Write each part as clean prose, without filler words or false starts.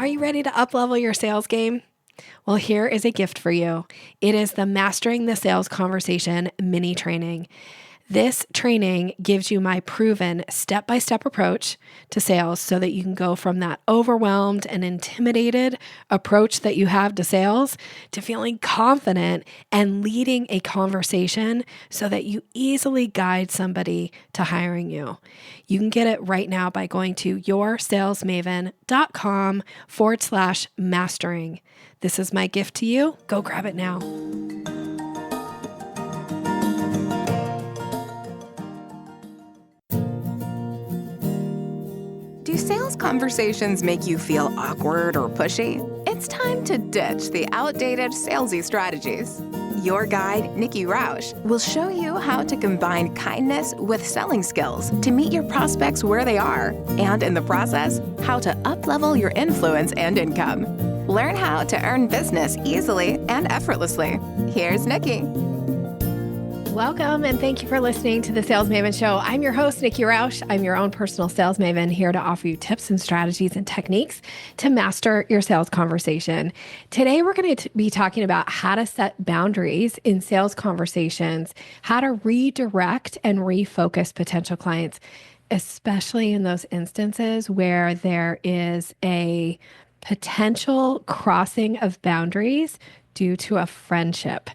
Are you ready to uplevel your sales game? Well, here is a gift for you. It is the Mastering the Sales Conversation mini training. This training gives you my proven step-by-step approach to sales so that you can go from that overwhelmed and intimidated approach that you have to sales to feeling confident and leading a conversation so that you easily guide somebody to hiring you. You can get it right now by going to yoursalesmaven.com/mastering. This is my gift to you. Go grab it now. Do sales conversations make you feel awkward or pushy? It's time to ditch the outdated salesy strategies. Your guide, Nikki will show you how to combine kindness with selling skills to meet your prospects where they are, and in the process, how to uplevel your influence and income. Learn how to earn business easily and effortlessly. Here's Nikki. Welcome, and thank you for listening to the Sales Maven Show. I'm your host, Nikki Roush. I'm your own personal sales maven, here to offer you tips and strategies and techniques to master your sales conversation. Today, we're going to be talking about how to set boundaries in sales conversations, how to redirect and refocus potential clients, especially in those instances where there is a potential crossing of boundaries due to a friendship.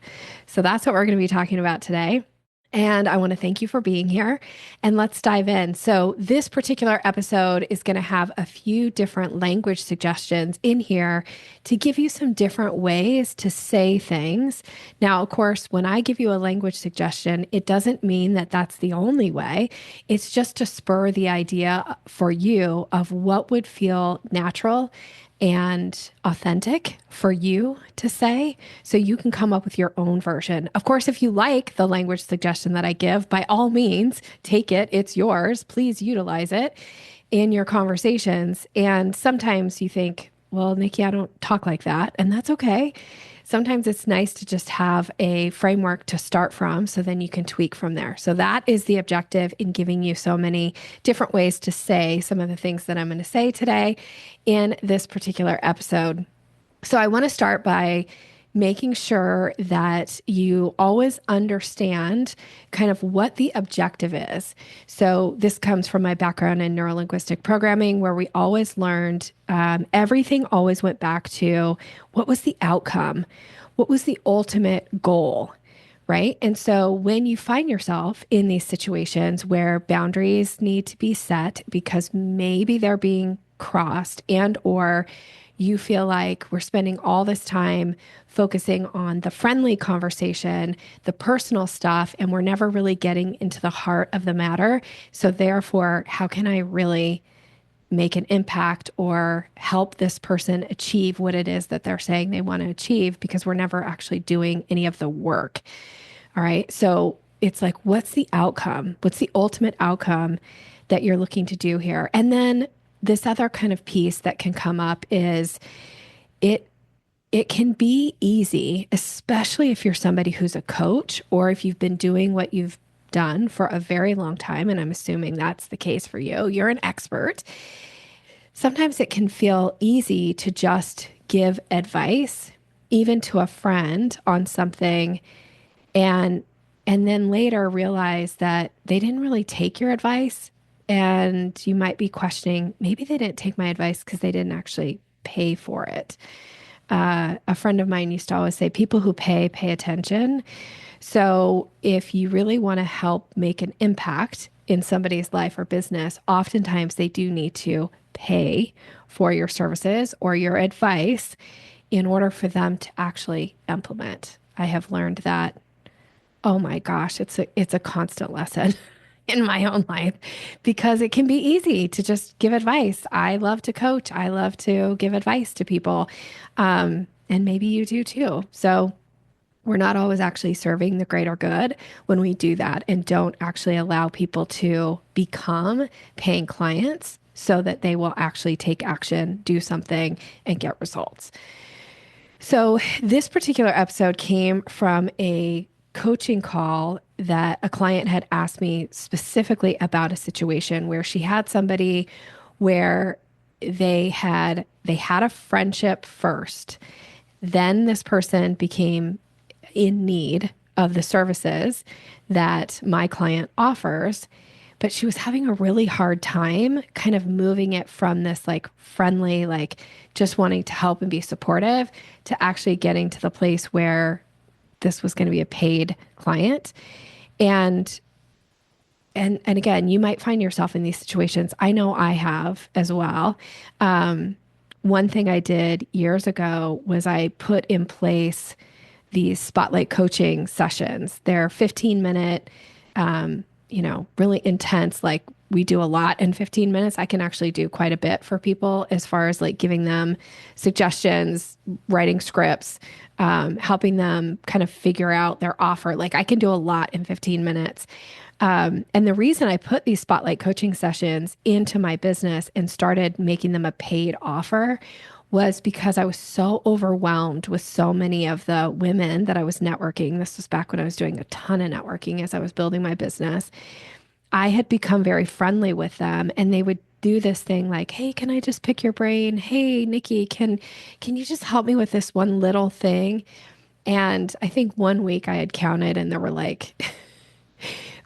So that's what we're going to be talking about today. And I want to thank you for being here, and let's dive in. So this particular episode is going to have a few different language suggestions in here to give you some different ways to say things. Now, of course, when I give you a language suggestion, it doesn't mean that that's the only way. It's just to spur the idea for you of what would feel natural and authentic for you to say, so you can come up with your own version. Of course, if you like the language suggestion that I give, by all means, take it. It's yours. Please utilize it in your conversations. And sometimes you think, well, Nikki, I don't talk like that. And that's okay. Sometimes it's nice to just have a framework to start from, so then you can tweak from there. So that is the objective in giving you so many different ways to say some of the things that I'm going to say today in this particular episode. So I want to start by making sure that you always understand kind of what the objective is. So this comes from my background in neurolinguistic programming, where we always learned everything always went back to what was the outcome? What was the ultimate goal? Right? And so when you find yourself in these situations where boundaries need to be set because maybe they're being crossed, and or you feel like we're spending all this time focusing on the friendly conversation, the personal stuff, and we're never really getting into the heart of the matter. So therefore, how can I really make an impact or help this person achieve what it is that they're saying they want to achieve, because we're never actually doing any of the work. All right. So it's like, what's the outcome? What's the ultimate outcome that you're looking to do here? And then this other kind of piece that can come up is it can be easy, especially if you're somebody who's a coach, or if you've been doing what you've done for a very long time, and I'm assuming that's the case for you. You're an expert. Sometimes it can feel easy to just give advice, even to a friend, on something, and then later realize that they didn't really take your advice. And you might be questioning, maybe they didn't take my advice because they didn't actually pay for it. A friend of mine used to always say, people who pay attention. So if you really want to help make an impact in somebody's life or business, oftentimes they do need to pay for your services or your advice in order for them to actually implement. I have learned that, oh my gosh, it's a constant lesson in my own life, because it can be easy to just give advice. I love to coach. I love to give advice to people. And maybe you do too. So we're not always actually serving the greater good when we do that and don't actually allow people to become paying clients so that they will actually take action, do something, and get results. So this particular episode came from a coaching call that a client had asked me specifically about a situation where she had somebody where they had a friendship first. Then this person became in need of the services that my client offers, but she was having a really hard time kind of moving it from this like friendly, like just wanting to help and be supportive to actually getting to the place where this was going to be a paid client. And and again, you might find yourself in these situations. I know I have as well. One thing I did years ago was I put in place these spotlight coaching sessions. They're 15-minute, really intense. Like we do a lot in 15 minutes. I can actually do quite a bit for people as far as like giving them suggestions, writing scripts, helping them kind of figure out their offer. Like I can do a lot in 15 minutes. And the reason I put these spotlight coaching sessions into my business and started making them a paid offer was because I was so overwhelmed with so many of the women that I was networking. This was back when I was doing a ton of networking as I was building my business. I had become very friendly with them, and they would do this thing like, "Hey, can I just pick your brain? Hey, Nikki, can you just help me with this one little thing?" And I think one week I had counted and there were like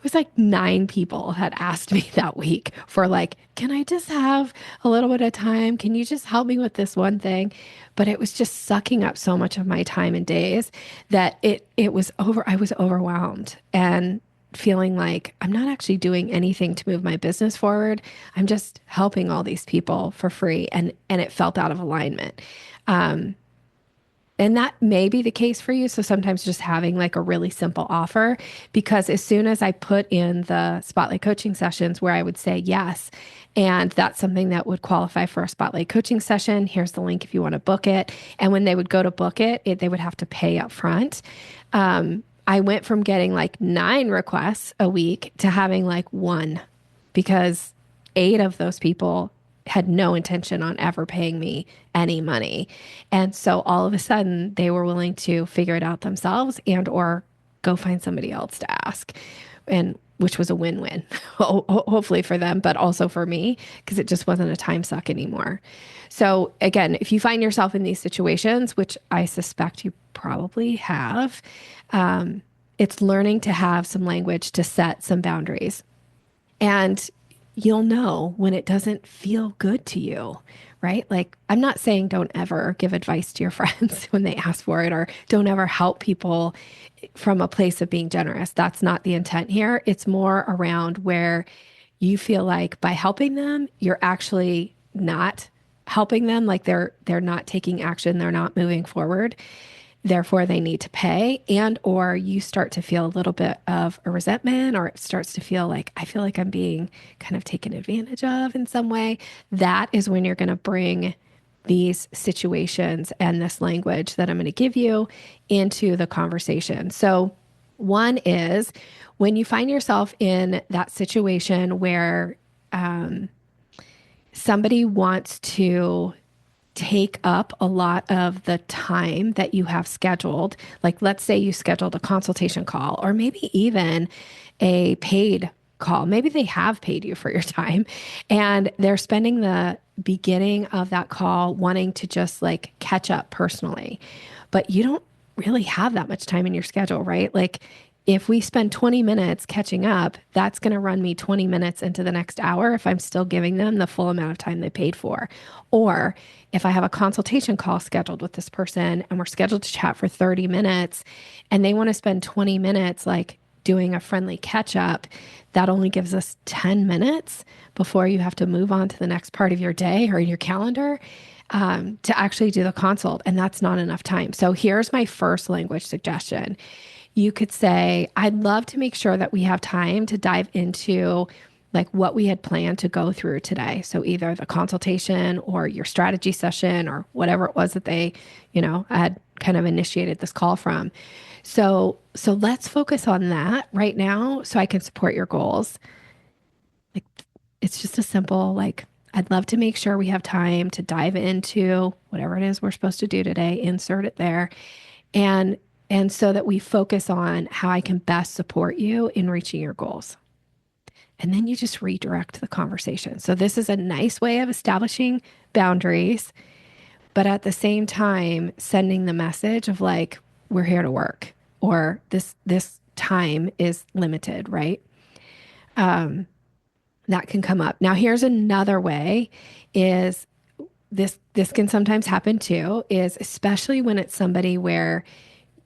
it was like 9 people had asked me that week for like, can I just have a little bit of time? Can you just help me with this one thing? But it was just sucking up so much of my time and days that it was over. I was overwhelmed and feeling like I'm not actually doing anything to move my business forward. I'm just helping all these people for free. And it felt out of alignment. And that may be the case for you. So sometimes just having like a really simple offer, because as soon as I put in the spotlight coaching sessions where I would say yes, and that's something that would qualify for a spotlight coaching session, here's the link if you want to book it. And when they would go to book it, they would have to pay up front. I went from getting like 9 requests a week to having like 1, because 8 of those people had no intention on ever paying me any money. And so all of a sudden they were willing to figure it out themselves and or go find somebody else to ask. And which was a win-win, hopefully for them, but also for me, because it just wasn't a time suck anymore. So again, if you find yourself in these situations, which I suspect you probably have, it's learning to have some language to set some boundaries. And you'll know when it doesn't feel good to you, right? Like, I'm not saying don't ever give advice to your friends when they ask for it, or don't ever help people from a place of being generous. That's not the intent here. It's more around where you feel like by helping them, you're actually not helping them. Like they're not taking action. They're not moving forward. Therefore, they need to pay, and or you start to feel a little bit of a resentment, or it starts to feel like, I feel like I'm being kind of taken advantage of in some way. That is when you're going to bring these situations and this language that I'm going to give you into the conversation. So one is when you find yourself in that situation where somebody wants to take up a lot of the time that you have scheduled. Like, let's say you scheduled a consultation call, or maybe even a paid call. Maybe they have paid you for your time and they're spending the beginning of that call wanting to just like catch up personally, but you don't really have that much time in your schedule, right? Like, if we spend 20 minutes catching up, that's going to run me 20 minutes into the next hour if I'm still giving them the full amount of time they paid for. Or if I have a consultation call scheduled with this person and we're scheduled to chat for 30 minutes and they want to spend 20 minutes like doing a friendly catch up, that only gives us 10 minutes before you have to move on to the next part of your day or your calendar to actually do the consult. And that's not enough time. So here's my first language suggestion. You could say, I'd love to make sure that we have time to dive into like what we had planned to go through today. So either the consultation or your strategy session or whatever it was that they, had kind of initiated this call from. So let's focus on that right now so I can support your goals. Like, it's just a simple, like, I'd love to make sure we have time to dive into whatever it is we're supposed to do today, insert it there. And so that we focus on how I can best support you in reaching your goals. And then you just redirect the conversation. So this is a nice way of establishing boundaries, but at the same time, sending the message of like, we're here to work, or this time is limited, right? That can come up. Now, here's another way is this can sometimes happen too, is especially when it's somebody where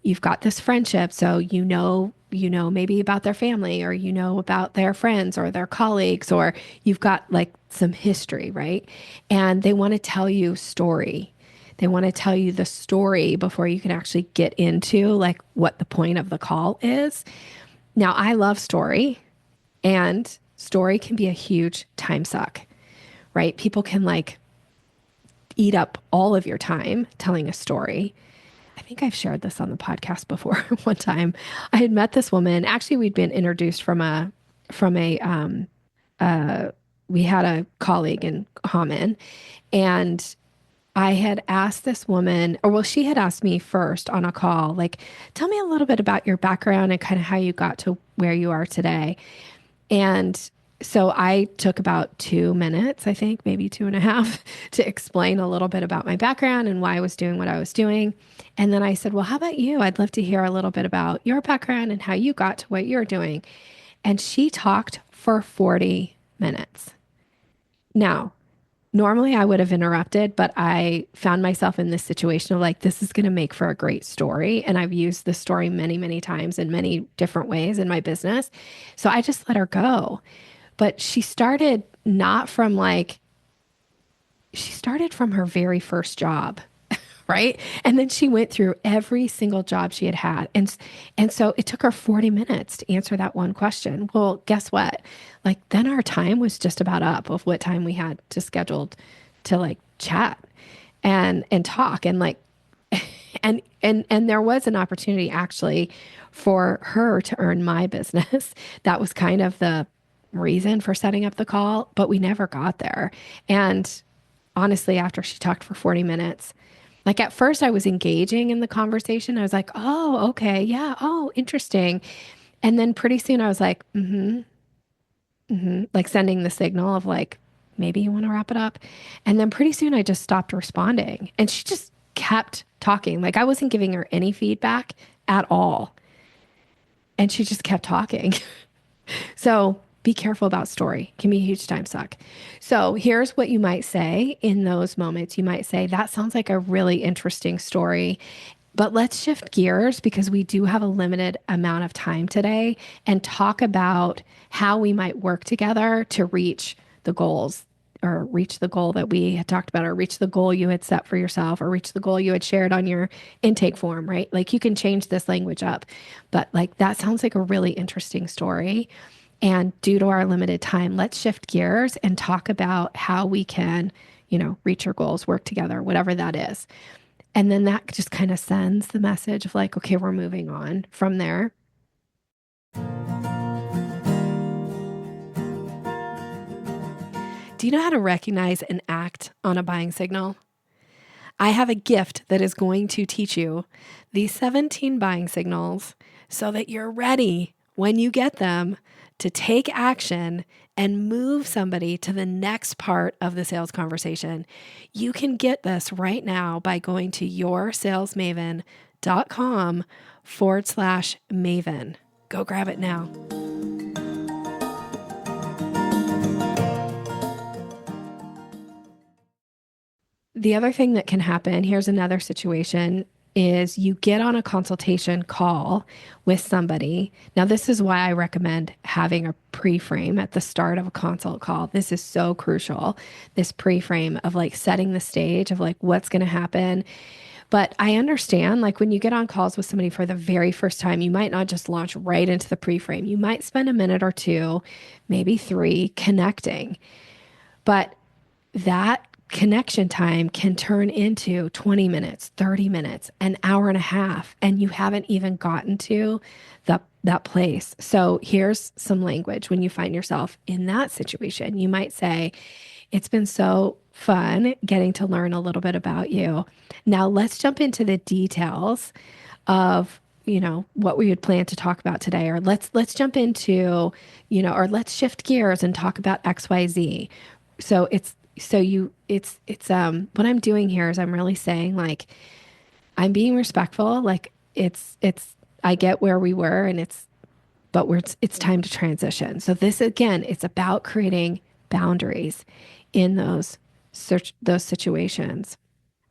you've got this friendship, so you know maybe about their family, or you know about their friends or their colleagues, or you've got like some history, right? And they want to tell you story. They want to tell you the story before you can actually get into like what the point of the call is. Now, I love story, and story can be a huge time suck, right? People can like eat up all of your time telling a story. I think I've shared this on the podcast before. One time I had met this woman. Actually, we'd been introduced from we had a colleague in common, and I had asked this woman, or well, she had asked me first on a call, like, tell me a little bit about your background and kind of how you got to where you are today. And so I took about 2 minutes, I think, maybe 2.5, to explain a little bit about my background and why I was doing what I was doing. And then I said, well, how about you? I'd love to hear a little bit about your background and how you got to what you're doing. And she talked for 40 minutes. Now, normally I would have interrupted, but I found myself in this situation of like, this is going to make for a great story. And I've used this story many, many times in many different ways in my business. So I just let her go. But she started not from like, she started from her very first job, right? And then she went through every single job she had had. And so it took her 40 minutes to answer that one question. Well, guess what? Like then our time was just about up of what time we had to scheduled to like chat and talk and like and there was an opportunity actually for her to earn my business. That was kind of the reason for setting up the call, but we never got there. And honestly, after she talked for 40 minutes, like at first I was engaging in the conversation. I was like, oh, okay. Yeah. Oh, interesting. And then pretty soon I was like, like sending the signal of like, maybe you want to wrap it up. And then pretty soon I just stopped responding and she just kept talking. Like I wasn't giving her any feedback at all. And she just kept talking. So be careful about story. It can be a huge time suck. So here's what you might say in those moments. You might say, that sounds like a really interesting story, but let's shift gears because we do have a limited amount of time today and talk about how we might work together to reach the goals or reach the goal that we had talked about, or reach the goal you had set for yourself, or reach the goal you had shared on your intake form, right? Like you can change this language up, but like that sounds like a really interesting story. And due to our limited time, let's shift gears and talk about how we can, reach our goals, work together, whatever that is. And then that just kind of sends the message of like, okay, we're moving on from there. Do you know how to recognize and act on a buying signal? I have a gift that is going to teach you these 17 buying signals so that you're ready when you get them to take action and move somebody to the next part of the sales conversation. You can get this right now by going to yoursalesmaven.com/Maven. Go grab it now. The other thing that can happen, here's another situation, is you get on a consultation call with somebody. Now, this is why I recommend having a pre-frame at the start of a consult call. This is so crucial, this pre-frame of like setting the stage of like what's going to happen. But I understand, like when you get on calls with somebody for the very first time, you might not just launch right into the pre-frame. You might spend a minute or two, maybe 3, connecting. But that connection time can turn into 20 minutes, 30 minutes, an hour and a half, and you haven't even gotten to that place. So here's some language when you find yourself in that situation. You might say, it's been so fun getting to learn a little bit about you. Now let's jump into the details of what we would plan to talk about today, or let's jump into, or let's shift gears and talk about XYZ. So what I'm doing here is I'm really saying like, I'm being respectful. Like I get where we were and it's time to transition. So this, again, it's about creating boundaries in those situations.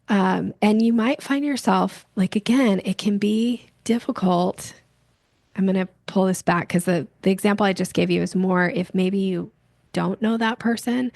And you might find yourself like, again, it can be difficult. I'm going to pull this back because the example I just gave you is more if maybe you don't know that person.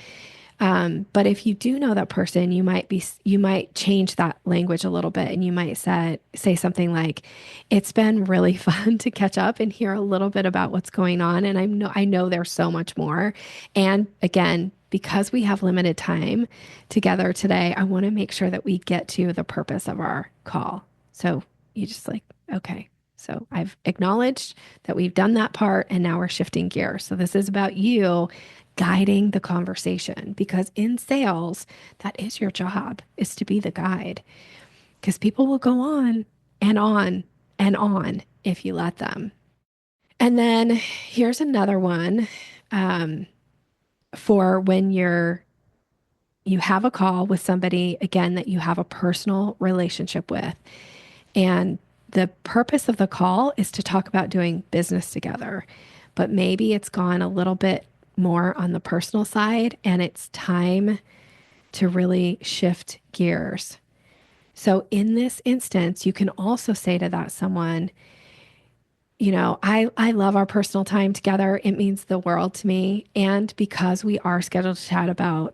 But if you do know that person, you might change that language a little bit and you might say something like, it's been really fun to catch up and hear a little bit about what's going on. And I know there's so much more. And again, because we have limited time together today, I want to make sure that we get to the purpose of our call. So you just like, okay, so I've acknowledged that we've done that part and now we're shifting gears. So this is about you guiding the conversation, because in sales, that is your job, is to be the guide, because people will go on and on and on if you let them. And then here's another one, for when you have a call with somebody, again, that you have a personal relationship with. And the purpose of the call is to talk about doing business together. But maybe it's gone a little bit more on the personal side and it's time to really shift gears. So in this instance, you can also say to that someone, I love our personal time together. It means the world to me. And because we are scheduled to chat about,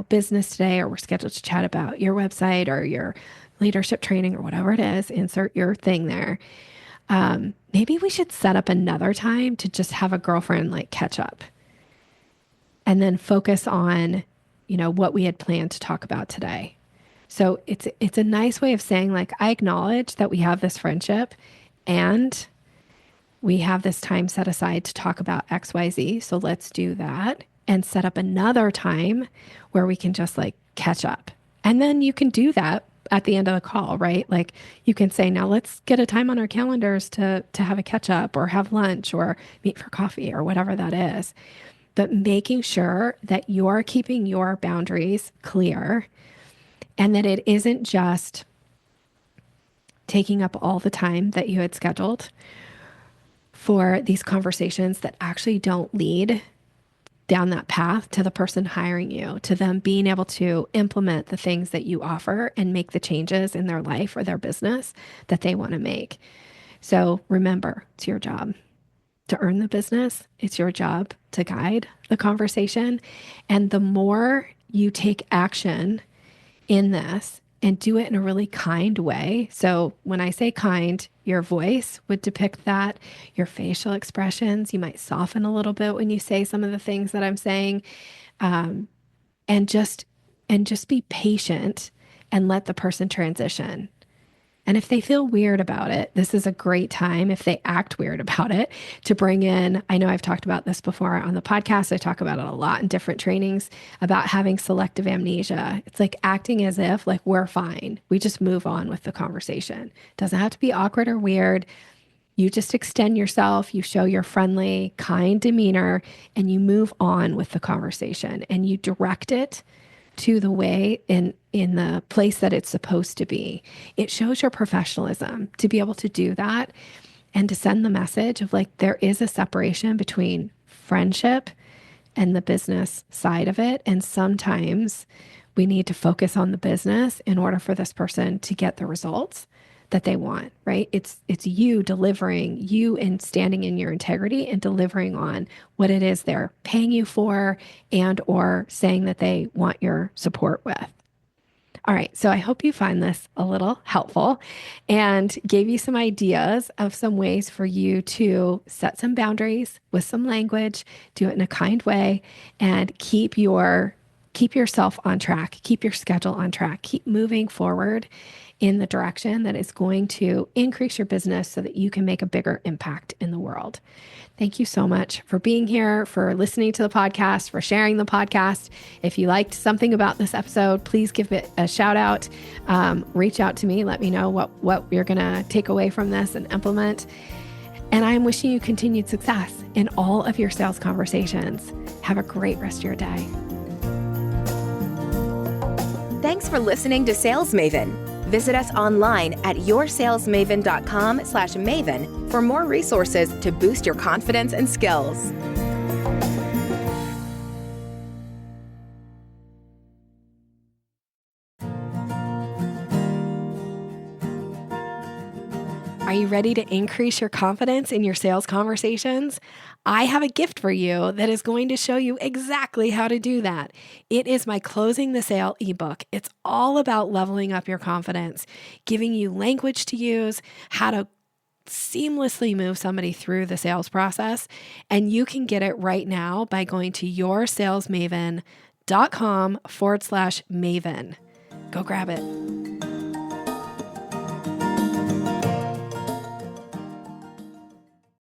business today, or we're scheduled to chat about your website or your leadership training or whatever it is, insert your thing there. Maybe we should set up another time to just have a girlfriend like catch up and then focus on, what we had planned to talk about today. So it's a nice way of saying like, I acknowledge that we have this friendship and we have this time set aside to talk about XYZ. So let's do that and set up another time where we can just like catch up. And then you can do that at the end of the call, right? Like you can say, now let's get a time on our calendars to have a catch up or have lunch or meet for coffee or whatever that is. But making sure that you're keeping your boundaries clear and that it isn't just taking up all the time that you had scheduled for these conversations that actually don't lead down that path to the person hiring you, to them being able to implement the things that you offer and make the changes in their life or their business that they want to make. So remember, it's your job to earn the business. It's your job to guide the conversation. And the more you take action in this and do it in a really kind way. So when I say kind, your voice would depict that, your facial expressions, you might soften a little bit when you say some of the things that I'm saying, and just be patient and let the person transition. And if they feel weird about it, this is a great time, if they act weird about it, to bring in, I know I've talked about this before on the podcast. I talk about it a lot in different trainings about having selective amnesia. It's like acting as if like we're fine. We just move on with the conversation. It doesn't have to be awkward or weird. You just extend yourself, you show your friendly, kind demeanor, and you move on with the conversation and you direct it to the way in the place that it's supposed to be. It shows your professionalism to be able to do that and to send the message of like, there is a separation between friendship and the business side of it. And sometimes we need to focus on the business in order for this person to get the results that they want, right? It's you delivering, you and standing in your integrity and delivering on what it is they're paying you for and or saying that they want your support with. All right, so I hope you find this a little helpful and gave you some ideas of some ways for you to set some boundaries with some language, do it in a kind way, and keep yourself on track, keep your schedule on track, keep moving forward in the direction that is going to increase your business so that you can make a bigger impact in the world. Thank you so much for being here, for listening to the podcast, for sharing the podcast. If you liked something about this episode, please give it a shout out. Reach out to me. Let me know what you're going to take away from this and implement. And I'm wishing you continued success in all of your sales conversations. Have a great rest of your day. Thanks for listening to Sales Maven. Visit us online at yoursalesmaven.com/maven for more resources to boost your confidence and skills. Are you ready to increase your confidence in your sales conversations? I have a gift for you that is going to show you exactly how to do that. It is my Closing the Sale ebook. It's all about leveling up your confidence, giving you language to use, how to seamlessly move somebody through the sales process. And you can get it right now by going to yoursalesmaven.com/Maven. Go grab it.